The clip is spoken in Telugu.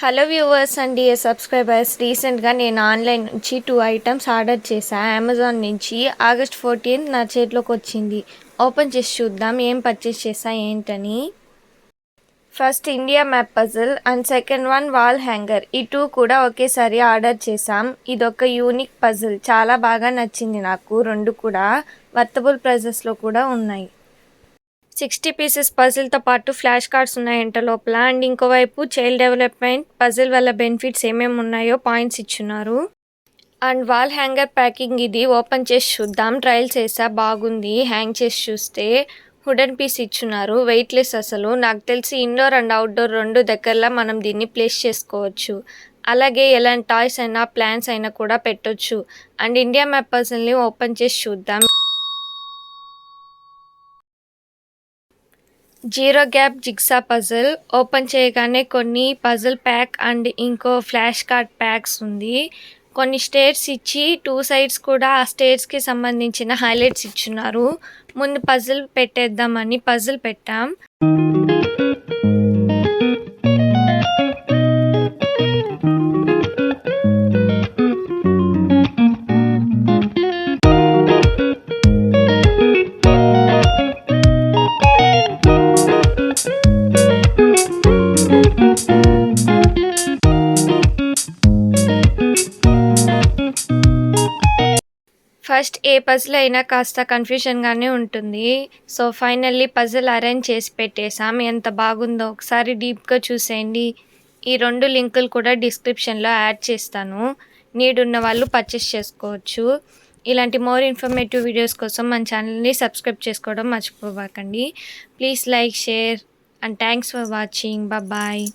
Hello viewers and dear subscribers, రీసెంట్గా నేను ఆన్లైన్ నుంచి 2 ఐటమ్స్ ఆర్డర్ చేశాను అమెజాన్ నుంచి. ఆగస్ట్ 14 నా చేతిలోకి వచ్చింది. ఓపెన్ చేసి చూద్దాం ఏం పర్చేస్ చేసా ఏంటని. First India map puzzle and second one wall hanger. ఈ 2 కూడా ఒకేసారి ఆర్డర్ చేశాం. ఇదొక యూనిక్ పజిల్, చాలా బాగా నచ్చింది నాకు. 2 కూడా వర్తబుల్ ప్రైజెస్లో కూడా ఉన్నాయి. 60 పీసెస్ పజిల్తో పాటు ఫ్లాష్ కార్డ్స్ ఉన్నాయంట లోపల. అండ్ ఇంకోవైపు చైల్డ్ డెవలప్మెంట్ పజిల్ వల్ల బెనిఫిట్స్ ఏమేమి ఉన్నాయో పాయింట్స్ ఇచ్చున్నారు. అండ్ వాల్ హ్యాంగర్ ప్యాకింగ్ ఇది. ఓపెన్ చేసి చూద్దాం. ట్రయల్స్ చేసా, బాగుంది. హ్యాంగ్ చేసి చూస్తే వుడెన్ పీస్ ఇచ్చున్నారు. వెయిట్లెస్ అసలు. నాకు తెలిసి ఇండోర్ అండ్ అవుట్డోర్ 2 దగ్గరలో మనం దీన్ని ప్లేస్ చేసుకోవచ్చు. అలాగే ఎలాంటి టాయ్స్ అయినా ప్లాన్స్ అయినా కూడా పెట్టొచ్చు. అండ్ ఇండియా మ్యాప్ పజిల్ని ఓపెన్ చేసి చూద్దాం. Zero gap jigsaw puzzle. Open చేయగానే కొన్ని పజిల్ ప్యాక్ అండ్ ఇంకో ఫ్లాష్ కార్డ్ ప్యాక్స్ ఉంది. కొన్ని స్టేట్స్ ఇచ్చి 2 సైడ్స్ కూడా ఆ స్టేట్స్కి సంబంధించిన హైలైట్స్ ఇచ్చున్నారు. ముందు పజిల్ పెట్టేద్దామని పజిల్ పెట్టాం. ఫస్ట్ ఏ పజిల్ అయినా కాస్త కన్ఫ్యూజన్గానే ఉంటుంది. సో ఫైనల్లీ పజిల్ అరేంజ్ చేసి పెట్టేసాం. ఎంత బాగుందో ఒకసారి డీప్గా చూసేయండి. ఈ 2 లింకులు కూడా డిస్క్రిప్షన్లో యాడ్ చేస్తాను. నీడ్ ఉన్న వాళ్ళు పర్చేస్ చేసుకోవచ్చు. ఇలాంటి మోర్ ఇన్ఫర్మేటివ్ వీడియోస్ కోసం మన ఛానల్ని సబ్స్క్రైబ్ చేసుకోవడం మర్చిపోకండి. Please like, share and thanks for watching. Bye.